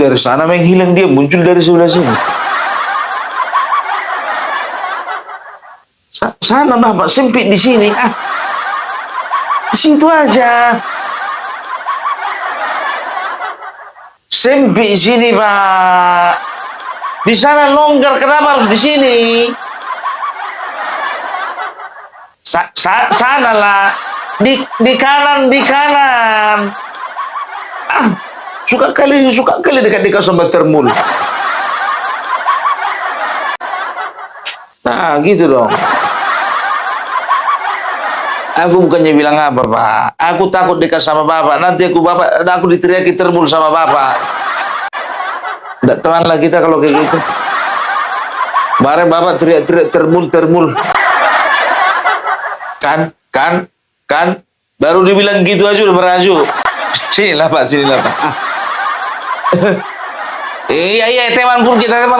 dari sana menghilang, dia muncul dari sebelah sini. Sana Bapak, sempit di sini. Di situ aja. Sempit di sini, Pak. Di sana longgar, kenapa harus di sini? Sana lah. Di kanan, di kanan. Suka kali dekat-dekat sama termul. Nah, gitu dong. Aku bukannya bilang apa, Pak. Aku takut dekat sama Bapak. Nanti aku diteriaki termul sama Bapak. Nggak teman lah kita kalau kayak gitu. Bareng Bapak teriak-teriak termul. Kan. Baru dibilang gitu aja udah merajuk. Sinilah Pak. Iya, teman pun kita.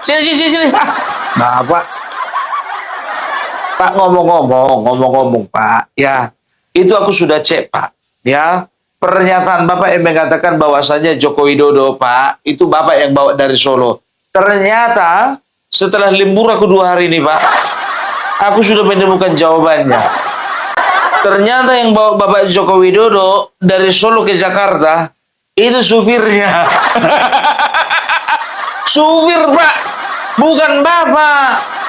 Sini. Bapak. Pak, ngomong-ngomong Pak, ya itu aku sudah cek Pak, ya pernyataan Bapak yang mengatakan bahwasanya Joko Widodo Pak, itu Bapak yang bawa dari Solo. Ternyata setelah lembur aku 2 hari ini Pak, aku sudah menemukan jawabannya. Ternyata yang bawa Bapak Joko Widodo dari Solo ke Jakarta itu supirnya. Supir Pak, bukan Bapak.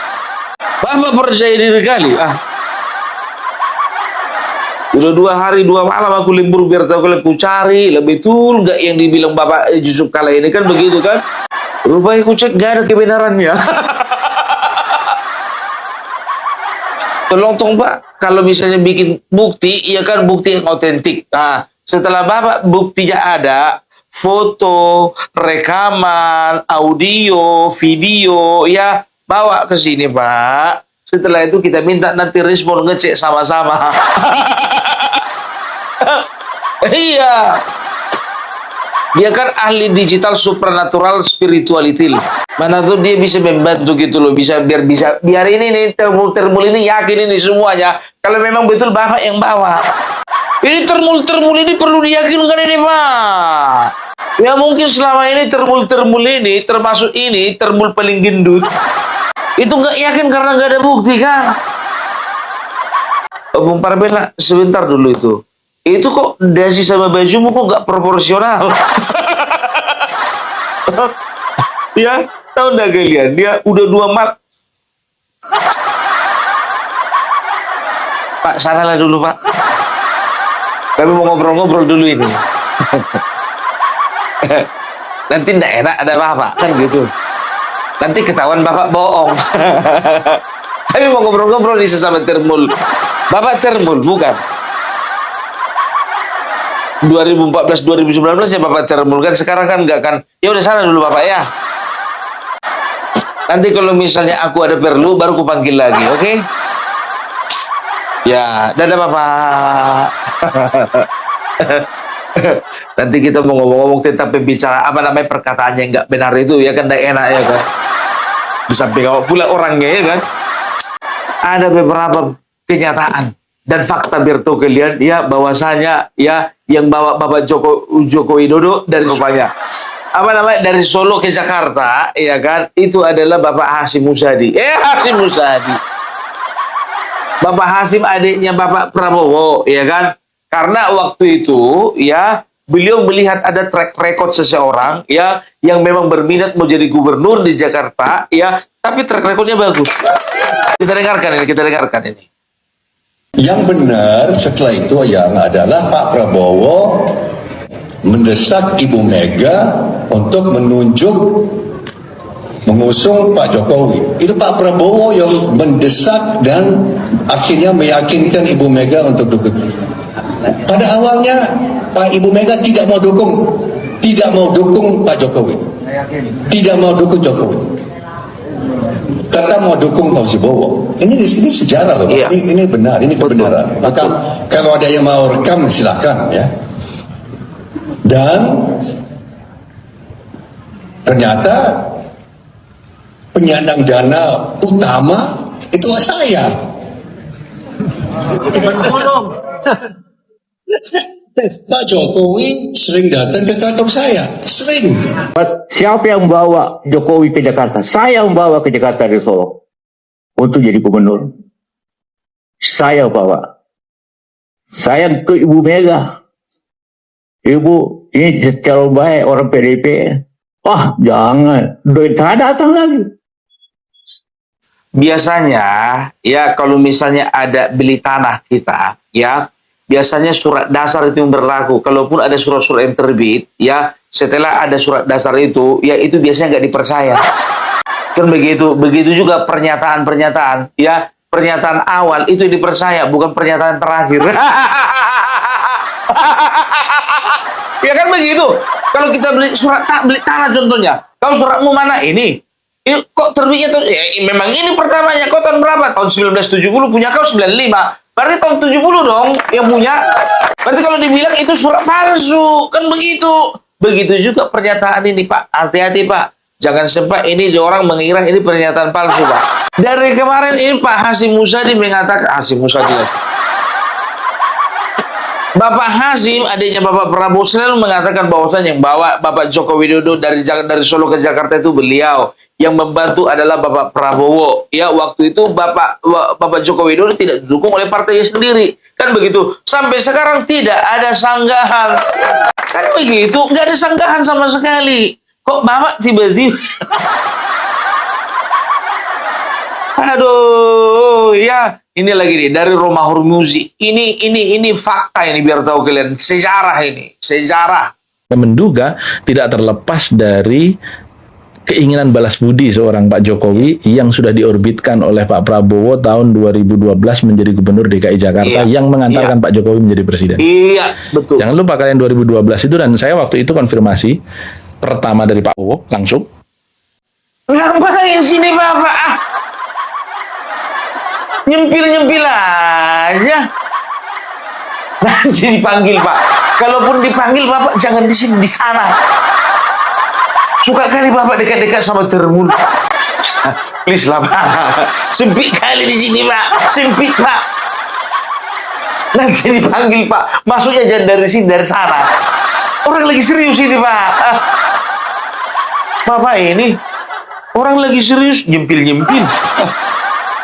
Bapak percaya diri kali. Udah 2 hari 2 malam aku lembur biar tahu kalau aku cari lebih betul nggak yang dibilang Bapak Yusuf Kala ini kan begitu kan? Rupanya aku cek gak ada kebenarannya. Tolong Pak, kalau misalnya bikin bukti, ya kan bukti yang otentik. Nah, setelah Bapak buktinya ada, foto, rekaman, audio, video, ya bawa ke sini Pak. Setelah itu kita minta nanti respon ngecek sama-sama. Iya. Dia kan ahli digital supernatural spirituality. Mana tuh dia bisa membantu gitu loh, biar ini nih termul ini yakin ini semuanya. Kalau memang betul Bapak yang bawa. Ini termul ini perlu diyakinkan ini Pak. Ya mungkin selama ini termul ini termasuk ini termul paling gendut. Itu nggak yakin karena nggak ada bukti kan? Bung Parbela, sebentar dulu itu. Itu kok dasi sama bajumu kok nggak proporsional? Ya, tahu nggak kalian? Dia udah 2 malam. Pak, sanalah dulu Pak. Kami mau ngobrol-ngobrol dulu ini. Nanti nggak enak ada Bapak kan gitu. Nanti ketahuan Bapak bohong. Kami mau ngobrol-ngobrol di sesama termul. Bapak termul, bukan? 2014-2019 ya Bapak termul kan. Sekarang kan enggak kan. Ya udah sana dulu Bapak ya. Nanti kalau misalnya aku ada perlu, baru aku panggil lagi, oke? Ya, dadah Bapak. Nanti kita mau ngomong-ngomong tentang pembicaraan apa namanya perkataan yang nggak benar itu ya kan, tidak enak ya kan. Di samping awak pula orangnya ya kan. Ada beberapa kenyataan dan fakta biar tahu kalian ya bahwasanya ya yang bawa Bapak Joko Widodo dari rupanya apa namanya dari Solo ke Jakarta ya kan, itu adalah Bapak Hasyim Muzadi. Hasyim Muzadi. Bapak Hasyim adiknya Bapak Prabowo ya kan. Karena waktu itu ya beliau melihat ada track record seseorang ya yang memang berminat mau jadi gubernur di Jakarta ya, tapi track recordnya bagus. Kita dengarkan ini. Yang benar setelah itu yang adalah Pak Prabowo mendesak Ibu Mega untuk mengusung Pak Jokowi. Itu Pak Prabowo yang mendesak dan akhirnya meyakinkan Ibu Mega untuk dukung. Pada awalnya Pak Ibu Mega tidak mau dukung Pak Jokowi, tidak mau dukung Jokowi, kata mau dukung Fauzi Bowo. Ini sejarah loh, iya. Ini benar, ini kebenaran. Maka kalau ada yang mau rekam silakan ya. Dan ternyata penyandang dana utama itu saya. Pak Jokowi sering datang ke kantor saya, sering. Siapa yang membawa Jokowi ke Jakarta? Saya membawa ke Jakarta dari Solo untuk jadi gubernur. Saya bawa. Saya ke Ibu Mega. Ibu, ini calon baik orang PDP. Wah, jangan. Duit saya datang lagi. Biasanya ya kalau misalnya ada beli tanah kita ya, biasanya surat dasar itu yang berlaku. Kalaupun ada surat-surat yang terbit ya, setelah ada surat dasar itu ya, itu biasanya nggak dipercaya. Kan begitu. Begitu juga pernyataan-pernyataan ya, pernyataan awal itu dipercaya, bukan pernyataan terakhir. Ya kan begitu. Kalau kita beli beli tanah contohnya, kalau suratmu mana ini kok terbitnya tuh memang ini pertamanya kau tahun berapa? Tahun 1970, punya kau 95. Berarti tahun 70 dong yang punya. Berarti kalau dibilang itu surat palsu, kan begitu. Begitu juga pernyataan ini, Pak. Hati-hati, Pak. Jangan sampai ini orang mengira ini pernyataan palsu, Pak. Dari kemarin ini Pak Hasyim Muzadi mengatakan, Bapak Hasyim, adiknya Bapak Prabowo, selalu mengatakan bahwasannya yang bawa Bapak Joko Widodo dari Solo ke Jakarta itu beliau. Yang membantu adalah Bapak Prabowo. Ya, waktu itu Bapak Joko Widodo tidak didukung oleh partainya sendiri. Kan begitu. Sampai sekarang tidak ada sanggahan. Kan begitu. Nggak ada sanggahan sama sekali. Kok Bapak tiba-tiba... Aduh, ya. Ini lagi nih dari Romahur Muzi. Ini fakta ini, biar tahu kalian. Sejarah ini, sejarah. Menduga tidak terlepas dari keinginan balas budi seorang Pak Jokowi yang sudah diorbitkan oleh Pak Prabowo tahun 2012 menjadi gubernur DKI Jakarta yang mengantarkan Pak Jokowi menjadi presiden. Iya, betul. Jangan lupa kalian 2012 itu, dan saya waktu itu konfirmasi pertama dari Pak Prabowo langsung. Ngapain sini Bapak? Nyempil-nyempil aja. Nanti dipanggil Pak. Kalaupun dipanggil Bapak jangan di sini, di sana. Suka kali Bapak dekat-dekat sama termul. Please lah Pak. Sempit kali di sini Pak. Sempit Pak. Nanti dipanggil Pak. Masuknya jangan dari sini, dari sana. Orang lagi serius ini Pak. Bapak ini orang lagi serius nyempil-nyempil.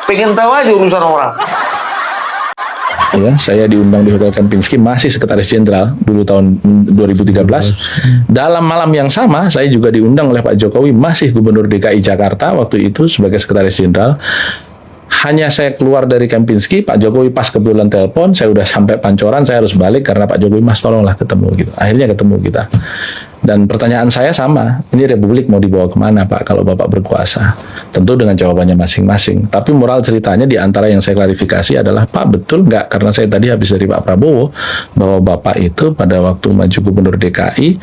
Pengen tahu aja urusan orang. Ya, saya diundang di Hotel Kempinski, masih sekretaris jenderal dulu tahun 2013. Dalam malam yang sama, saya juga diundang oleh Pak Jokowi, masih gubernur DKI Jakarta waktu itu sebagai sekretaris jenderal. Hanya saya keluar dari Kempinski, Pak Jokowi pas kebetulan telepon, saya udah sampai Pancoran, saya harus balik karena Pak Jokowi, Mas tolonglah ketemu gitu. Akhirnya ketemu kita. Dan pertanyaan saya sama, ini Republik mau dibawa kemana Pak kalau Bapak berkuasa? Tentu dengan jawabannya masing-masing. Tapi moral ceritanya di antara yang saya klarifikasi adalah, Pak betul nggak? Karena saya tadi habis dari Pak Prabowo, bahwa Bapak itu pada waktu maju gubernur DKI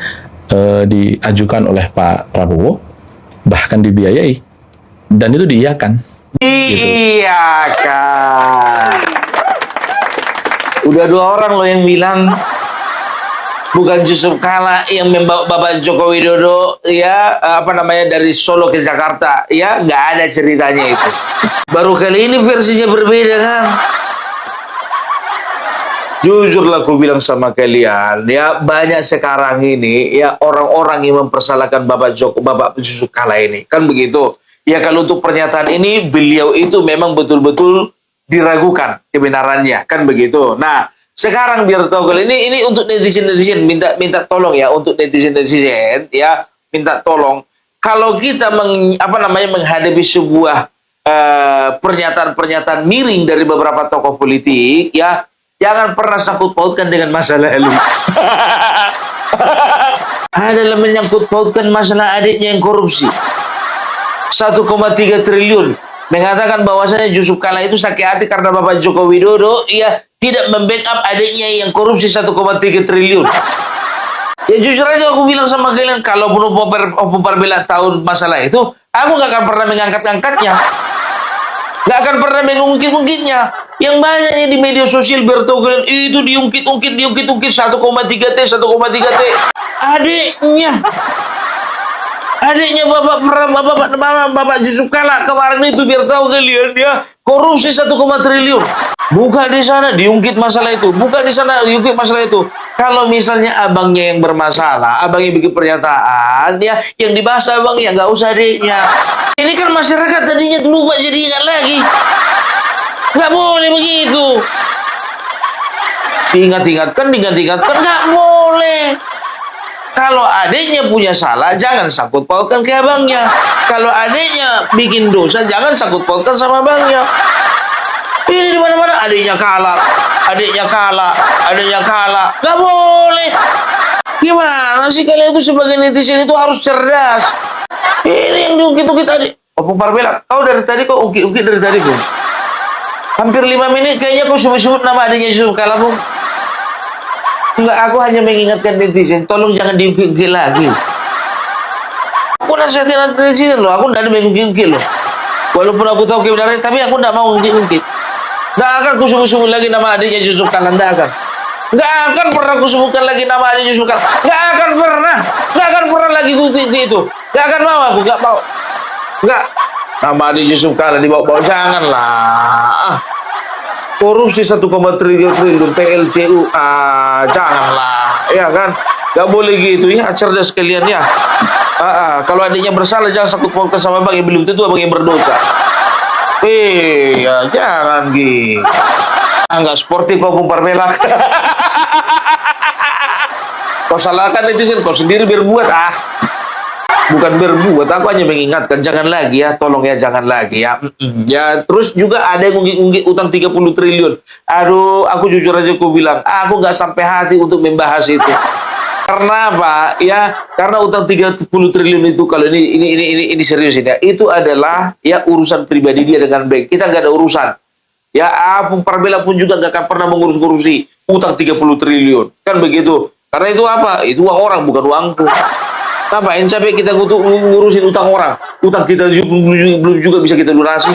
diajukan oleh Pak Prabowo, bahkan dibiayai. Dan itu diiyakan. Iya kan. Udah 2 orang loh yang bilang. Bukan Yusuf Kala yang membawa Bapak Joko Widodo ya dari Solo ke Jakarta ya, nggak ada ceritanya itu. Baru kali ini versinya berbeda kan. Jujurlah aku bilang sama kalian ya, banyak sekarang ini ya orang-orang yang mempersalahkan Bapak Yusuf Kala ini kan begitu. Ya kalau untuk pernyataan ini beliau itu memang betul-betul diragukan kebenarannya kan begitu. Nah, sekarang biar tahu kalian ini untuk netizen minta tolong ya, untuk netizen ya minta tolong kalau kita menghadapi sebuah pernyataan miring dari beberapa tokoh politik ya, jangan pernah sangkut pautkan dengan masalah lalu. Adalah menyangkut pautkan masalah adiknya yang korupsi 1,3 triliun, mengatakan bahwasanya Yusuf Kala itu sakit hati karena Bapak Joko Widodo ya tidak membackup adiknya yang korupsi 1,3 triliun. Ya jujur aja aku bilang sama kalian, kalau Oppo Parbela tahu masalah itu, aku gak akan pernah mengangkat-angkatnya. Gak akan pernah mengungkit-ungkitnya. Yang banyaknya di media sosial biar tahu kalian, itu diungkit-ungkit 1,3 T. Adiknya Bapak Yusuf Kala kemarin itu biar tahu kalian ya, korupsi 1, triliun. Buka di sana diungkit masalah itu, buka di sana diungkit masalah itu. Kalau misalnya abangnya yang bermasalah, abangnya bikin pernyataan, ya yang dibahas abangnya, nggak usah adiknya. Ini kan masyarakat tadinya lupa jadi ingat lagi. Nggak boleh begitu. Diingat-ingatkan, nggak boleh. Kalau adiknya punya salah, jangan sangkut pautkan ke abangnya. Kalau adiknya bikin dosa, jangan sangkut pautkan sama abangnya. Ini di mana-mana adiknya kalah. Gak boleh. Gimana sih kalian itu sebagai netizen itu harus cerdas. Ini yang diungkit-ungkit adik. Opung Parmela, kau dari tadi kau ungkit dari tadi, Bung. Hampir 5 menit kayaknya kau sebut-sebut nama adiknya Yusuf Kala, Bung. Enggak, aku hanya mengingatkan netizen, tolong jangan diungkit-ungkit lagi. Aku nasihatin netizen loh, aku tidak ada mengungkit-ungkit loh. Walaupun aku tahu kebenarannya, tapi aku tidak mau ungkit-ungkit. Nggak akan kusebut-sebut lagi nama adiknya Yusuf Kala, nggak akan pernah kusebutkan lagi nama adiknya Yusuf Kala, nggak akan pernah lagi itu, nggak akan mau aku, nggak nama adik Yusuf Kala dibawa-bawa, janganlah. Korupsi 1,3 triliun PLTU, janganlah, ya kan, nggak boleh gitu ya, cerdas kalian ya. Kalau adiknya bersalah jangan sangkut pautkan sama bang yang belum tentu abang yang berdosa. Ya jangan gitu. Nggak sportif kau Opung Parmela. Kau salahkan netizen, kau sendiri berbuat. Bukan berbuat, aku hanya mengingatkan jangan lagi ya, tolong ya jangan lagi ya. Ya terus juga ada yang unggit utang 30 triliun. Aduh, aku jujur aja aku bilang, aku nggak sampai hati untuk membahas itu. Karena apa? Ya, karena utang 30 triliun itu kalau ini serius ini ya. Itu adalah ya urusan pribadi dia dengan bank. Kita nggak ada urusan. Ya, Opung Parmela pun juga nggak akan pernah mengurus-ngurusi utang 30 triliun. Kan begitu. Karena itu apa? Itu uang orang, bukan uangku. Ngapain sampai kita ngurusin utang orang? Utang kita belum juga bisa kita lunasi.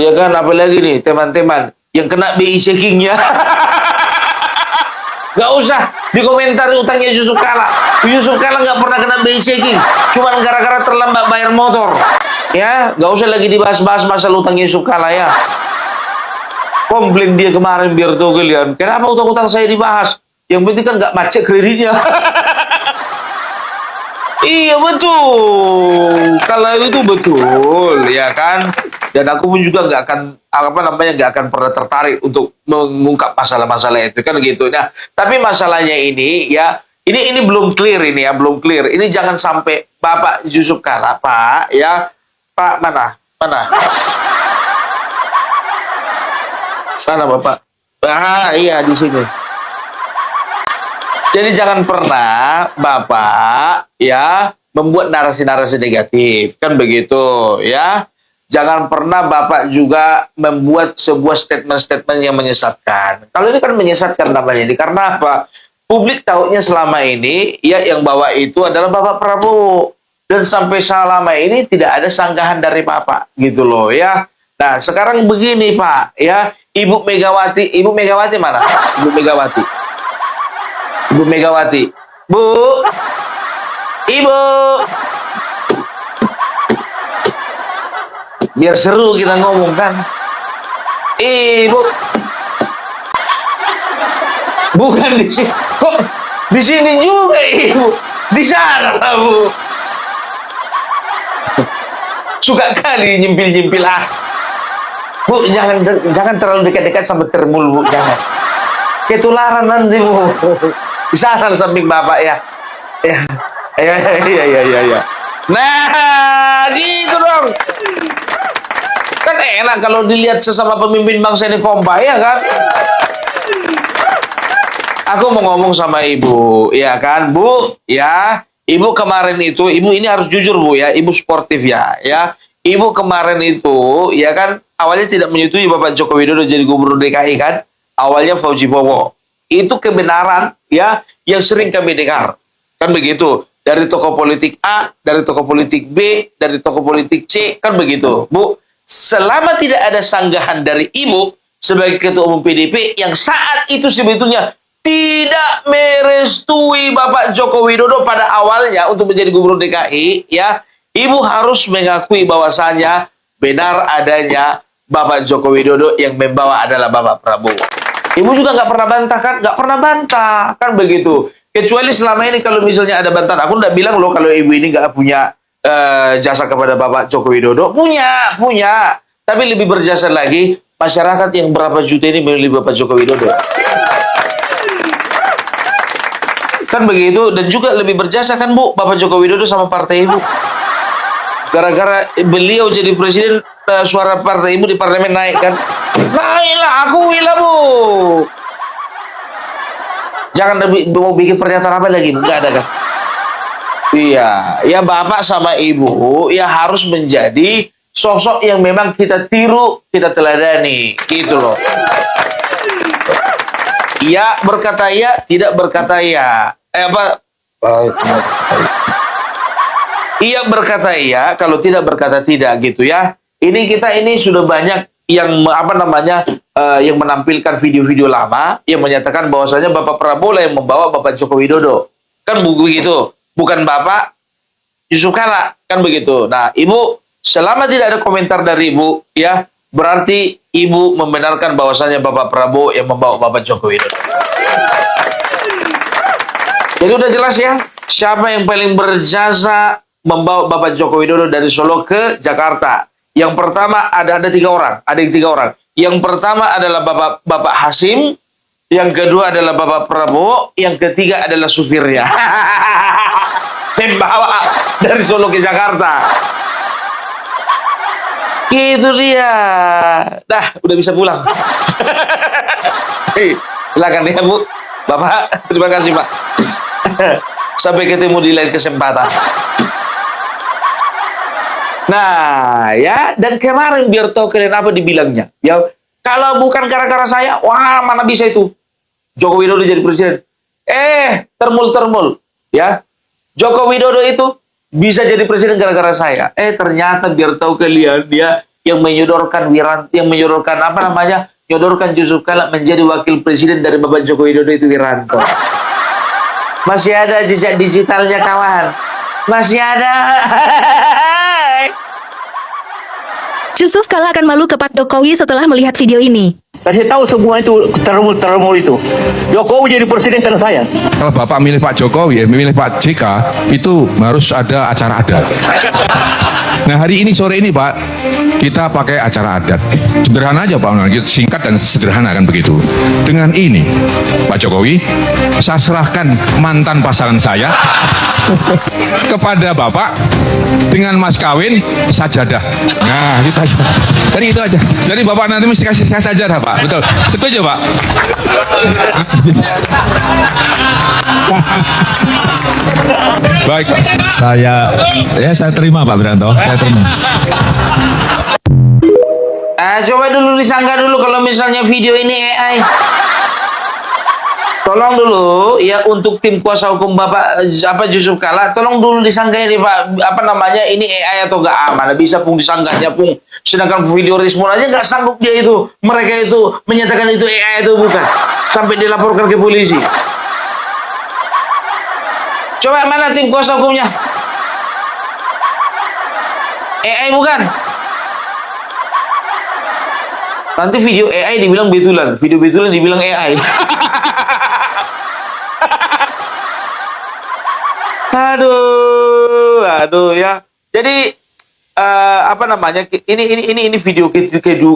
Ya kan, apalagi nih teman-teman yang kena BI checkingnya. Gak usah dikomentari utangnya Yusuf Kala. Yusuf Kala nggak pernah kena BI checking. Cuman gara-gara terlambat bayar motor. Ya, gak usah lagi dibahas-bahas masalah utangnya Yusuf Kala ya. Komplain dia kemarin biar tahu kalian. Kenapa utang-utang saya dibahas? Yang penting kan nggak macet kreditnya. Iya betul. Kalau itu betul, ya kan. Dan aku pun juga nggak akan nggak akan pernah tertarik untuk mengungkap masalah-masalah itu kan gitu. Nah, tapi masalahnya ini ya, ini belum clear ini ya, belum clear. Ini jangan sampai Bapak Yusuf Kala, Pak ya, Pak mana Bapak? Iya di sini. Jadi jangan pernah Bapak ya membuat narasi-narasi negatif kan begitu ya. Jangan pernah Bapak juga membuat sebuah statement-statement yang menyesatkan. Kalau ini kan menyesatkan namanya ini karena apa? Publik tahunya selama ini ya yang bawa itu adalah Bapak Prabowo dan sampai selama ini tidak ada sanggahan dari Bapak gitu loh ya. Nah, sekarang begini Pak ya, Ibu Megawati mana? Ibu Megawati. Bu. Ibu. Biar seru kita ngomong kan. Ibu. Bukan di sini. Kok di sini juga Ibu? Di sana lah, Bu. Suka kali nyimpil-nyimpil Bu, jangan terlalu dekat-dekat sama termul, Bu. Jangan. Ketularan nanti, Bu. Di sana samping Bapak ya. Ya. Nah, gitu dong. Kan enak kalau dilihat sesama pemimpin bangsa ini kompak ya kan. Aku mau ngomong sama Ibu, ya kan, Bu, ya. Ibu kemarin itu, Ibu ini harus jujur, Bu, ya. Ibu sportif ya. Ibu kemarin itu, ya kan, awalnya tidak menyetujui Bapak Joko Widodo jadi gubernur DKI kan. Awalnya Fauzi Bowo. Itu kebenaran, ya, yang sering kami dengar. Kan begitu. Dari tokoh politik A, dari tokoh politik B, dari tokoh politik C, kan begitu. Bu, selama tidak ada sanggahan dari Ibu sebagai Ketua Umum PDIP yang saat itu sebetulnya tidak merestui Bapak Joko Widodo pada awalnya untuk menjadi gubernur DKI, ya, Ibu harus mengakui bahwasanya benar adanya Bapak Joko Widodo yang membawa adalah Bapak Prabowo. Ibu juga nggak pernah bantah kan? Nggak pernah bantah kan begitu. Kecuali selama ini kalau misalnya ada bantahan, aku nggak bilang loh kalau ibu ini nggak punya jasa kepada Bapak Joko Widodo. Punya. Tapi lebih berjasa lagi masyarakat yang berapa juta ini memilih Bapak Joko Widodo. Kan begitu, dan juga lebih berjasa kan Bu, Bapak Joko Widodo sama partai Ibu. Gara-gara beliau jadi presiden, suara partai Ibu di parlemen naik kan. Naiklah, akui lah Bu. Jangan mau bikin pernyataan apa lagi, nggak ada kan? Iya, ya Bapak sama Ibu ya harus menjadi sosok yang memang kita tiru, kita teladani, gitu loh. Iya berkata ya, tidak berkata ya. Iya berkata iya, kalau tidak berkata tidak gitu ya. Ini sudah banyak yang yang menampilkan video-video lama yang menyatakan bahwasanya Bapak Prabowo lah yang membawa Bapak Joko Widodo. Kan begitu, bukan Bapak Yusuf Kala, kan begitu. Nah, Ibu selama tidak ada komentar dari Ibu ya, berarti Ibu membenarkan bahwasanya Bapak Prabowo yang membawa Bapak Joko Widodo. Jadi udah jelas ya, siapa yang paling berjasa membawa Bapak Joko Widodo dari Solo ke Jakarta. Yang pertama ada tiga orang. Yang pertama adalah Bapak Hasim, yang kedua adalah Bapak Prabowo, yang ketiga adalah supirnya. Membawa dari Solo ke Jakarta. Itu dia. Dah, udah bisa pulang. Silakan ya Bu. Bapak, terima kasih Pak. Sampai ketemu di lain kesempatan. Nah, ya, dan kemarin biar tahu kalian apa dibilangnya. Ya, kalau bukan gara-gara saya, wah mana bisa itu Joko Widodo jadi presiden. Termul. Ya, Joko Widodo itu bisa jadi presiden gara-gara saya. Ternyata biar tahu kalian dia yang menyodorkan menyodorkan Yusuf Kala menjadi wakil presiden dari Bapak Joko Widodo itu Wiranto. Masih ada jejak digitalnya kawan. Masih ada. Yusuf Kala akan malu ke Pak Jokowi setelah melihat video ini. Kasih tahu semua itu termul itu. Jokowi jadi presiden karena saya. Kalau Bapak milih Pak Jokowi, memilih Pak JK, itu harus ada acara adat. Nah hari ini, sore ini Pak, kita pakai acara adat. Sederhana aja Pak, singkat dan sederhana kan begitu. Dengan ini, Pak Jokowi, saya serahkan mantan pasangan saya kepada Bapak dengan mas kawin sajadah. Nah, itu aja. Jadi itu aja. Jadi Bapak nanti mesti kasih saya sajadah Pak. Betul. Setuju Pak? Baik Pak. Saya terima Pak Wiranto. Saya terima. Coba dulu disangka dulu kalau misalnya video ini AI. Tolong dulu ya untuk tim kuasa hukum Bapak Yusuf Kala, tolong dulu disangka ini Pak, ini AI atau enggak mana bisa pun disanggahnya pun. Sedangkan video Rismon aja nggak sanggup dia itu, mereka itu menyatakan itu AI itu bukan, sampai dilaporkan ke polisi. Coba mana tim kuasa hukumnya? AI bukan? Nanti video AI dibilang betulan, video betulan dibilang AI. Aduh ya. Jadi ini video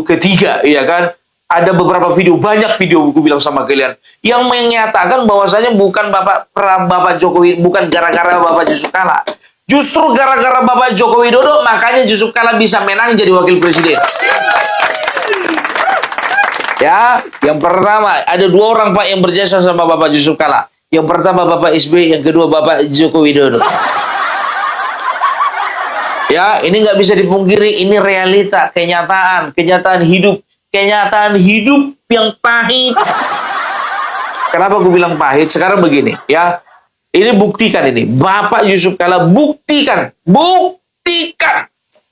ketiga ya kan. Ada beberapa video, banyak video aku bilang sama kalian yang menyatakan bahwasanya bukan Bapak Jokowi, bukan gara-gara Bapak Yusuf Kala. Justru gara-gara Bapak Joko Widodo makanya Yusuf Kala bisa menang jadi wakil presiden. Ya, yang pertama ada dua orang Pak yang berjasa sama Bapak Yusuf Kala. Yang pertama Bapak SBY, yang kedua Bapak Joko Widodo. Ya, ini nggak bisa dipungkiri, ini realita, kenyataan hidup yang pahit. Kenapa gue bilang pahit? Sekarang begini, ya. Ini buktikan ini, Bapak Yusuf Kala buktikan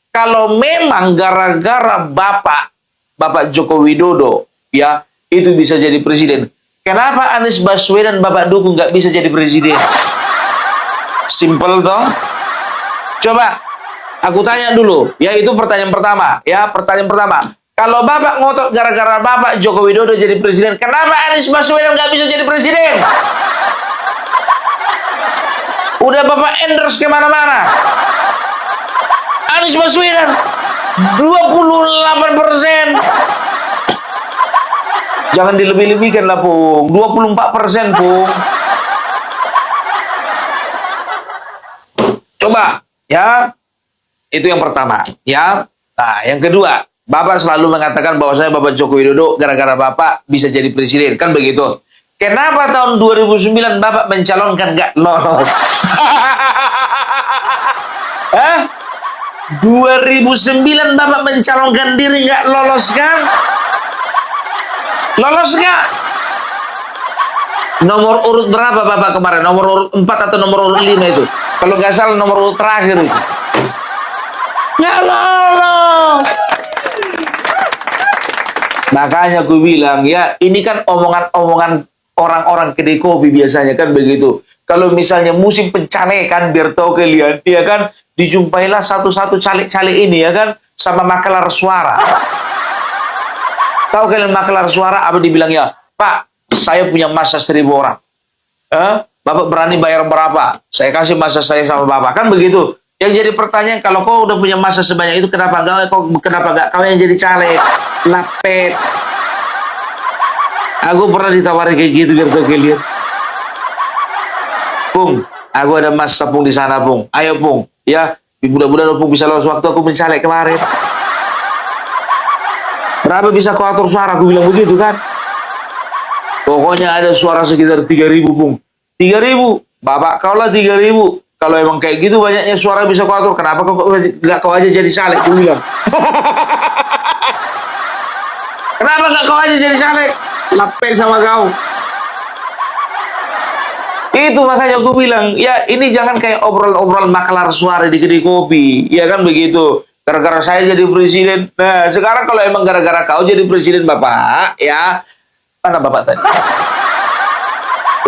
kalau memang gara-gara Bapak Joko Widodo, ya, itu bisa jadi presiden. Kenapa Anies Baswedan Bapak dukung nggak bisa jadi presiden? Simple toh. Coba aku tanya dulu, ya itu pertanyaan pertama. Kalau Bapak ngotot gara-gara Bapak Joko Widodo jadi presiden, kenapa Anies Baswedan nggak bisa jadi presiden? Udah Bapak endorse kemana-mana. Anies Baswedan 28%. Jangan dilebih-lebihkan lah, Pung. 24%, Pung. Coba, ya. Itu yang pertama, ya. Nah, yang kedua, Bapak selalu mengatakan bahwasanya Bapak Joko Widodo gara-gara Bapak bisa jadi presiden, kan begitu. Kenapa tahun 2009 Bapak mencalonkan gak lolos? Hah? 2009 Bapak mencalonkan diri gak lolos kan? Lolos gak? Nomor urut berapa Bapak kemarin? Nomor urut 4 atau nomor urut 5 itu? Kalau nggak salah nomor urut terakhir itu. Nggak lolos. Makanya aku bilang, ya ini kan omongan-omongan orang-orang kedai kopi biasanya kan begitu. Kalau misalnya musim pencalekan, biar tahu kalian, ya kan, dijumpailah satu-satu caleg-caleg ini, ya kan, sama makelar suara. Tahu kalian makelar suara apa dibilang, ya, Pak, saya punya massa 1.000 orang. Bapak berani bayar berapa? Saya kasih massa saya sama Bapak. Kan begitu. Yang jadi pertanyaan, kalau kau udah punya massa sebanyak itu, kenapa enggak kau yang jadi caleg? Lapet. Aku pernah ditawari kayak gitu, biar tahu kalian. Pung, aku ada massa Pung di sana, Pung. Ayo, Pung. Ya, mudah-mudahan Pung bisa lolos waktu aku mencaleg kemarin. Berapa bisa kau atur suara? Aku bilang begitu kan. Pokoknya ada suara sekitar 3.000, Pung. 3.000. Bapak kau lah 3.000. Kalau emang kayak gitu banyaknya suara bisa kau atur, kenapa kau aja jadi caleg? Aku bilang. Kenapa nggak kau aja jadi caleg? Lapek sama kau. Itu makanya aku bilang, ya ini jangan kayak obrol-obrol makelar suara di kedai kopi. Ya kan begitu. Gara-gara saya jadi presiden. Nah, sekarang kalau emang gara-gara kau jadi presiden, Bapak, ya. Mana Bapak tadi?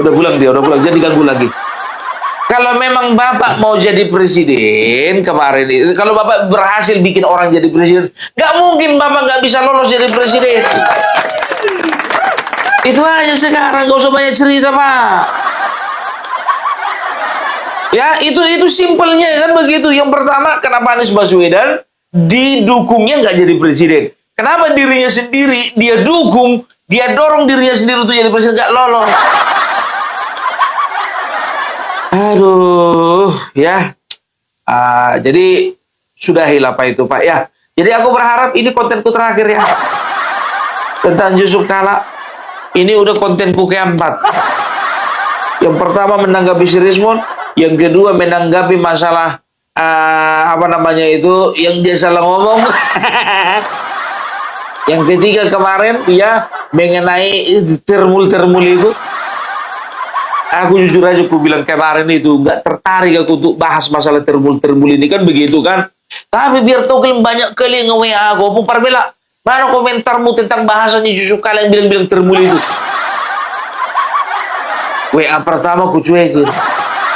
Udah pulang dia, udah pulang. Jadi ganggu lagi. Kalau memang Bapak mau jadi presiden kemarin itu, kalau Bapak berhasil bikin orang jadi presiden, nggak mungkin Bapak nggak bisa lolos jadi presiden. Itu aja sekarang, nggak usah banyak cerita, Pak. Ya, itu simpelnya kan begitu. Yang pertama, kenapa Anies Baswedan didukungnya nggak jadi presiden? Kenapa dirinya sendiri dia dukung, dia dorong dirinya sendiri untuk jadi presiden nggak lolos? Aduh, ya. Jadi sudahilah Pak itu, Pak, ya. Jadi aku berharap ini kontenku terakhir ya. Tentang Yusuf Kala. Ini udah kontenku keempat. Yang pertama menanggapi si Rismon, yang kedua menanggapi masalah apa namanya itu yang dia salah ngomong. Yang ketiga kemarin dia mengenai termul itu. Aku jujur aja aku bilang kemarin itu nggak tertarik aku untuk bahas masalah termul ini kan begitu kan. Tapi biar tahu kalian banyak kali yang nge-WA aku. Pung Parmela, mana komentarmu tentang bahasanya Yusuf Kala yang bilang-bilang termul itu? WA pertama ku cuekin.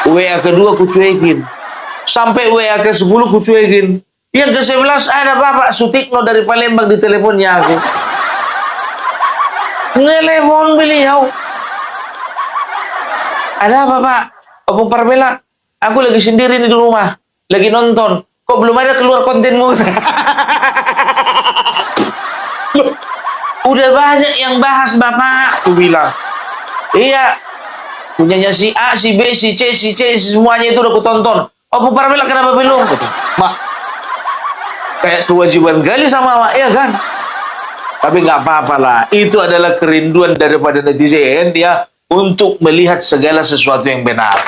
WA kedua ku cuekin. Sampai WA ke-10 ku cuekin. Yang ke-11 ada Bapak Sutikno dari Palembang di teleponnya aku. Ngelepon beliau. Ada apa, Pak? Pung Parmela, aku lagi sendiri nih di rumah. Lagi nonton. Kok belum ada keluar kontenmu? Loh, udah banyak yang bahas, Bapak. Aku bilang. Iya. Punyanya si A, si B, si C, semuanya itu udah aku tonton. Pung Parmela kenapa belum? Mak, kayak kewajiban kali sama Mak, ya kan? Tapi nggak apa-apa lah. Itu adalah kerinduan daripada netizen, ya. Untuk melihat segala sesuatu yang benar.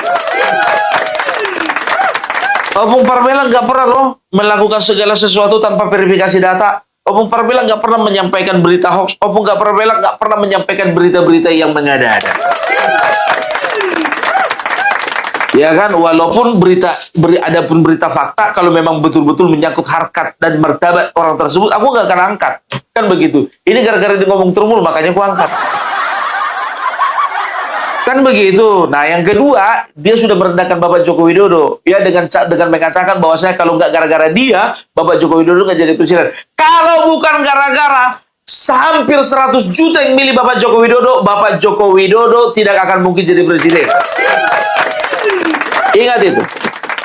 Pung Parmela nggak pernah loh melakukan segala sesuatu tanpa verifikasi data. Pung Parmela nggak pernah menyampaikan berita hoax. Pung Parmela nggak pernah menyampaikan berita-berita yang mengada-ada. Ya kan, walaupun ada pun berita fakta, kalau memang betul-betul menyangkut harkat dan martabat orang tersebut, aku nggak akan angkat. Kan begitu. Ini gara-gara dia ngomong termul, makanya aku angkat. Kan begitu. Nah, yang kedua, dia sudah merendahkan Bapak Joko Widodo. Ya, dengan mengatakan bahwa saya kalau nggak gara-gara dia, Bapak Joko Widodo nggak jadi presiden. Kalau bukan gara-gara hampir 100 juta yang milih Bapak Joko Widodo tidak akan mungkin jadi presiden. Ingat itu.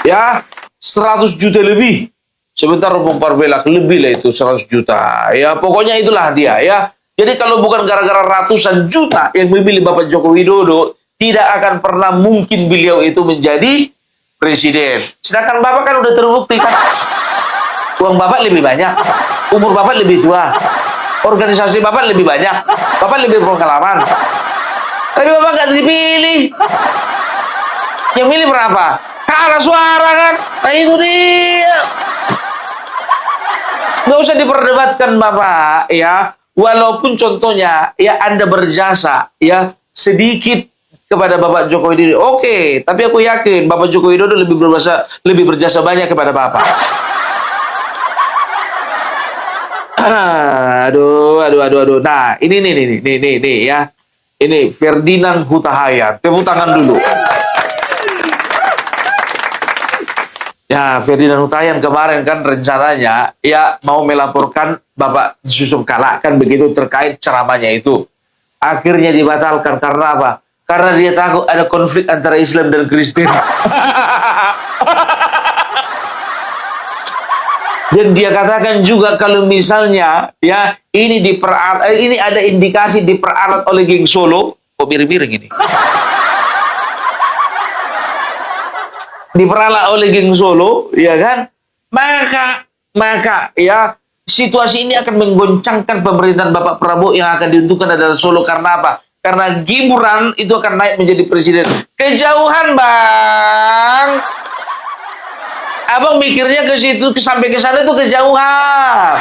Ya, 100 juta lebih. Sebentar Rompong Parbelak lebih lah itu 100 juta. Ya, pokoknya itulah dia ya. Jadi kalau bukan gara-gara ratusan juta yang memilih Bapak Joko Widodo, tidak akan pernah mungkin beliau itu menjadi presiden. Sedangkan Bapak kan udah terbukti kan. Uang Bapak lebih banyak, umur Bapak lebih tua, organisasi Bapak lebih banyak, Bapak lebih berpengalaman. Tapi Bapak nggak dipilih. Yang milih berapa? Kalah suara kan. Nah itu dia. Nggak usah diperdebatkan Bapak ya. Walaupun contohnya ya Anda berjasa ya sedikit kepada Bapak Joko Widodo. Oke, tapi aku yakin Bapak Joko Widodo lebih berjasa banyak kepada Bapak. Aduh. Nah, ini nih ya. Ini Ferdinand Huta Hayan. Tepuk tangan dulu. Ya, Ferdinand Huta Hayan kemarin kan rencananya ya mau melaporkan Bapak Yusuf Kala kan begitu terkait ceramahnya itu. Akhirnya dibatalkan karena apa? Karena dia takut ada konflik antara Islam dan Kristen. Dan dia katakan juga kalau misalnya ya ini ini ada indikasi diperalat oleh geng Solo, kok miring-miring ini. Diperalat oleh geng Solo, ya kan? Maka ya situasi ini akan menggoncangkan pemerintahan Bapak Prabowo yang akan diuntungkan adalah Solo karena apa? Karena Gibran itu akan naik menjadi presiden. Kejauhan, Bang. Abang mikirnya ke situ sampai ke sana itu kejauhan.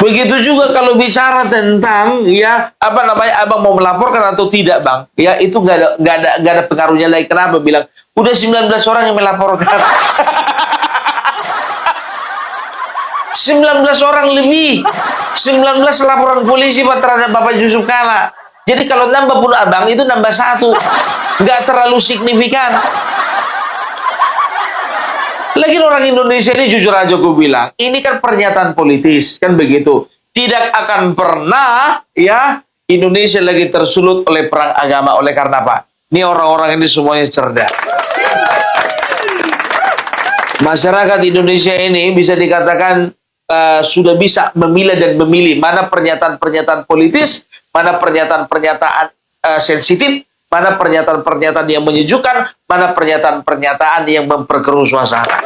Begitu juga kalau bicara tentang ya abang mau melaporkan atau tidak Bang? Ya itu nggak ada pengaruhnya lagi. Kenapa bilang udah 19 orang yang melaporkan? 19 orang lebih. 19 laporan polisi terhadap Bapak Yusuf Kala. Jadi kalau nambah pun abang itu nambah 1. Nggak terlalu signifikan. Lagi orang Indonesia ini jujur aja gue bilang, ini kan pernyataan politis, kan begitu. Tidak akan pernah ya Indonesia lagi tersulut oleh perang agama. Oleh karena apa? Ini orang-orang ini semuanya cerdas. Masyarakat Indonesia ini bisa dikatakan sudah bisa memilah dan memilih mana pernyataan-pernyataan politis, mana pernyataan-pernyataan sensitif, mana pernyataan-pernyataan yang menyejukkan, mana pernyataan-pernyataan yang memperkeruh suasana.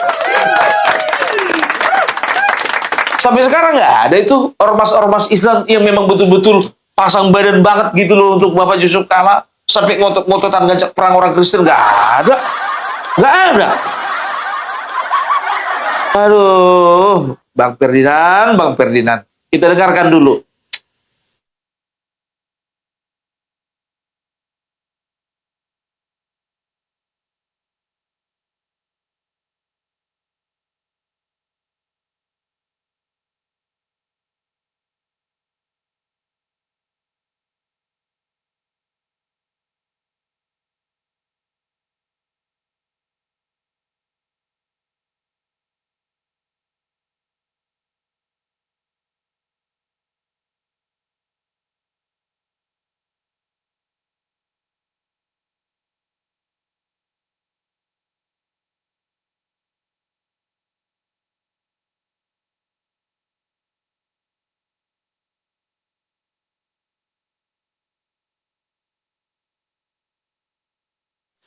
Sampai sekarang nggak ada itu ormas-ormas Islam yang memang betul-betul pasang badan banget gitu loh untuk Bapak Yusuf Kala sampai ngotot-ngototan ngajak perang orang Kristen. Nggak ada. Aduh, Bang Ferdinand, kita dengarkan dulu.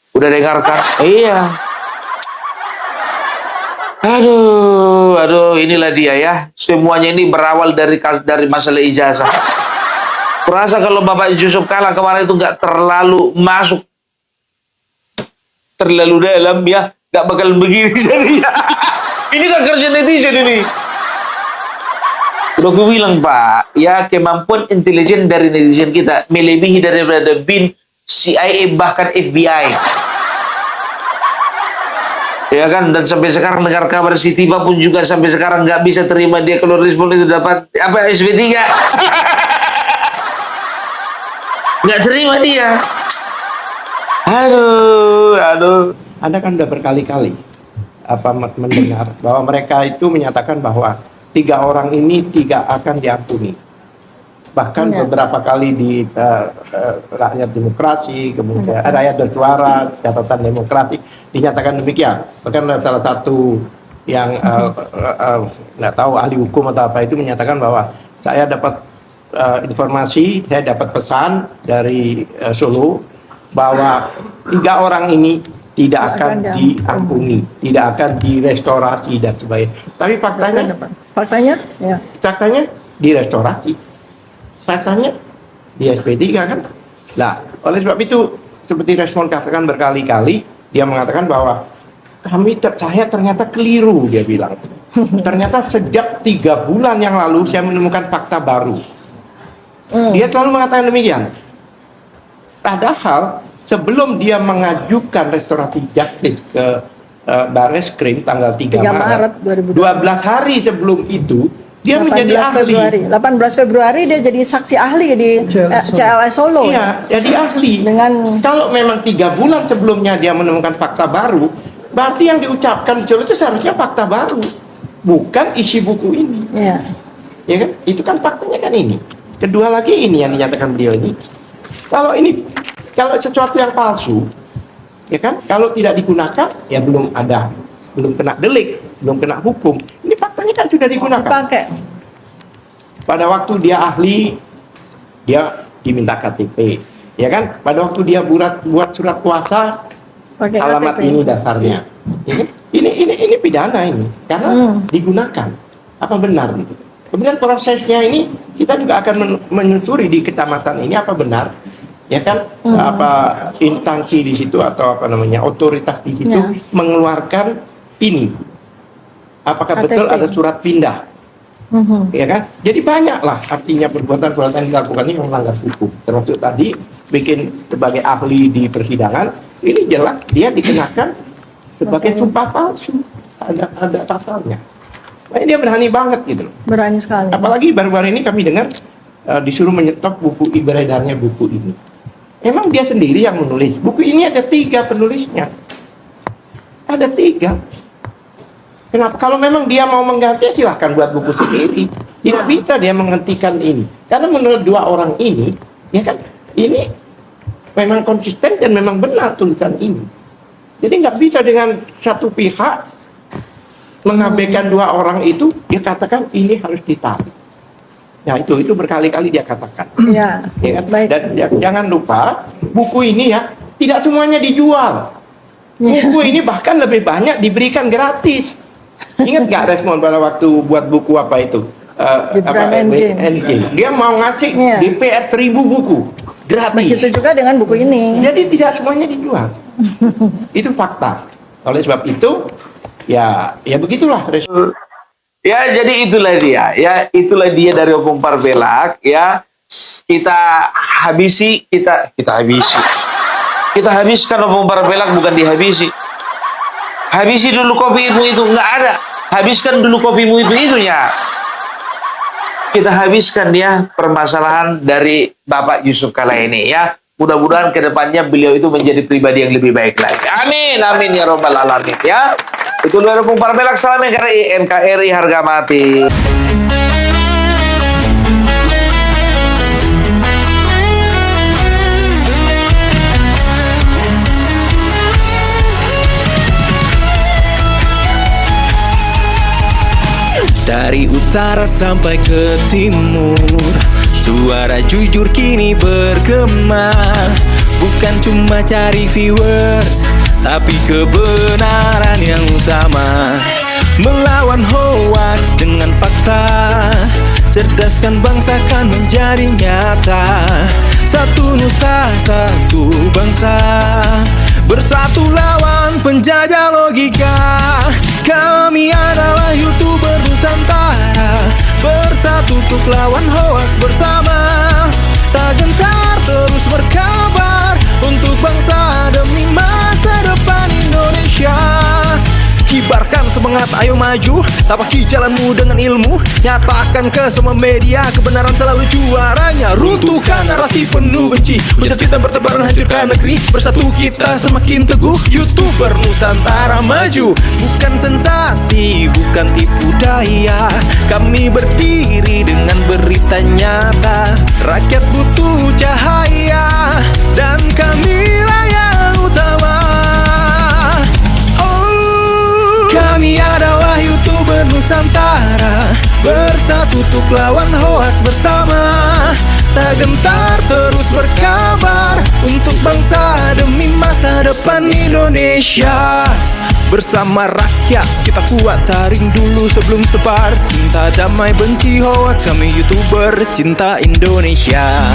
Udah dengarkan? Iya. Aduh, inilah dia ya. Semuanya ini berawal dari masalah ijazah. Kurasa kalau Bapak Yusuf Kala kemarin itu nggak terlalu masuk terlalu dalam ya, nggak bakal begini jadinya. Ini kan kerja netizen ini. Udah gue bilang Pak, ya kemampuan intelijen dari netizen kita melebihi daripada BIN, CIA bahkan FBI. Ya kan, dan sampai sekarang dengar kabar si Tiba pun juga sampai sekarang nggak bisa terima dia kalau respon itu dapat apa SP3. Nggak terima dia. Aduh. Anda kan sudah berkali-kali mendengar bahwa mereka itu menyatakan bahwa 3 orang ini tidak akan diampuni. Bahkan beberapa kali di Rakyat Demokrasi, kemudian Rakyat Bersuara, Catatan Demokrasi dinyatakan demikian. Bahkan salah satu yang nggak tahu ahli hukum atau apa itu menyatakan bahwa saya dapat informasi, saya dapat pesan dari Solo bahwa 3 orang ini tidak akan diampuni, tidak akan direstorasi dan sebagainya. Tapi faktanya direstorasi. Faktanya di SP3 kan. Nah, oleh sebab itu seperti respon katakan berkali-kali, dia mengatakan bahwa saya ternyata keliru, dia bilang. Ternyata sejak 3 bulan yang lalu saya menemukan fakta baru. Dia selalu mengatakan demikian. Padahal sebelum dia mengajukan restoratif justice ke Barreskrim tanggal 3 Maret 12 hari sebelum itu dia menjadi ahli. 18 Februari dia jadi saksi ahli di CLS Solo. Iya, jadi ahli. Kalau memang 3 bulan sebelumnya dia menemukan fakta baru, berarti yang diucapkan di Solo itu seharusnya fakta baru, bukan isi buku ini. Iya. Ya kan? Itu kan faktanya kan ini. Kedua lagi ini yang dinyatakan beliau ini. Kalau sesuatu yang palsu, ya kan? Kalau tidak digunakan, ya belum kena delik, belum kena hukum. Ini faktanya kan sudah digunakan. Dipakai. Pada waktu dia ahli, dia diminta KTP, ya kan? Pada waktu dia buat surat kuasa, Pakai alamat KTP. ini dasarnya. Ya kan? Ini pidana ini, karena digunakan. Apa benar? Gitu. Kemudian prosesnya ini kita juga akan menyusuri di kecamatan ini apa benar, ya kan? Apa instansi di situ atau otoritas di situ mengeluarkan ini. Apakah KTP. betul ada surat pindah? Ya kan? Jadi banyaklah artinya perbuatan-perbuatan yang dilakukan ini melanggar hukum. Termasuk tadi bikin sebagai ahli di persidangan, ini jelas dia dikenakan sebagai sumpah palsu. Ada pasalnya. Nah, dia berani banget gitu loh. Berani sekali. Apalagi baru-baru ini kami dengar disuruh menyetop buku beredarnya buku ini. Memang dia sendiri yang menulis. Buku ini ada 3 penulisnya. Ada 3. Kenapa? Kalau memang dia mau mengganti, silahkan buat buku sendiri. Tidak bisa dia menghentikan ini. Karena menurut 2 orang ini, ya kan, ini memang konsisten dan memang benar tulisan ini. Jadi nggak bisa dengan satu pihak mengabaikan 2 orang itu, dia katakan ini harus ditarik. Nah itu berkali-kali dia katakan. Ya, Ya kan? baik. Dan jangan lupa buku ini ya tidak semuanya dijual. Buku ini bahkan lebih banyak diberikan gratis. Ingat nggak respon pada waktu buat buku apa itu? Endgame. Dia mau ngasih DPR 1000 buku gratis. Begitu juga dengan buku ini. Jadi tidak semuanya dijual. Itu fakta. Oleh sebab itu ya begitulah respon. Ya, jadi itulah dia. Ya, itulah dia dari Opung Parbelak. Ya, kita habisi. Kita habiskan Opung Parbelak, bukan dihabisi. Habisi dulu kopimu itu, nggak ada. Habiskan dulu kopimu itunya. Kita habiskan ya permasalahan dari Bapak Yusuf Kala ini ya. Mudah-mudahan kedepannya beliau itu menjadi pribadi yang lebih baik lagi. Amin, amin ya robbal alamin ya. Itu dari Opung Parbelak, salam NKRI harga mati. Dari utara sampai ke timur, suara jujur kini bergema. Bukan cuma cari viewers, tapi kebenaran yang utama. Melawan hoax dengan fakta, cerdaskan bangsa kan menjadi nyata. Satu nusa, satu bangsa, bersatu lawan penjajah logika. Kami adalah YouTuber Nusantara, bersatu untuk lawan hoax bersama. Tak gentar terus berkabar untuk bangsa demi masa depan Indonesia. Kibarkan semangat semangat, ayo maju. Tapaki jalanmu dengan ilmu. Nyatakan ke semua media, kebenaran selalu juaranya. Runtuhkan narasi penuh benci, hujat fitnah bertebaran, hancurkan negeri. Bersatu kita semakin teguh. YouTuber Nusantara maju. Bukan sensasi, bukan tipu daya. Kami berdiri dengan berita nyata. Rakyat butuh cahaya, dan kamilah yang utama. Oh, kami adalah YouTuber Nusantara, bersatu untuk lawan hoak bersama. Tak gentar terus berkabar, untuk bangsa demi masa depan Indonesia. Bersama rakyat kita kuat, saring dulu sebelum sebar. Cinta damai benci hoax, kami YouTuber cinta Indonesia.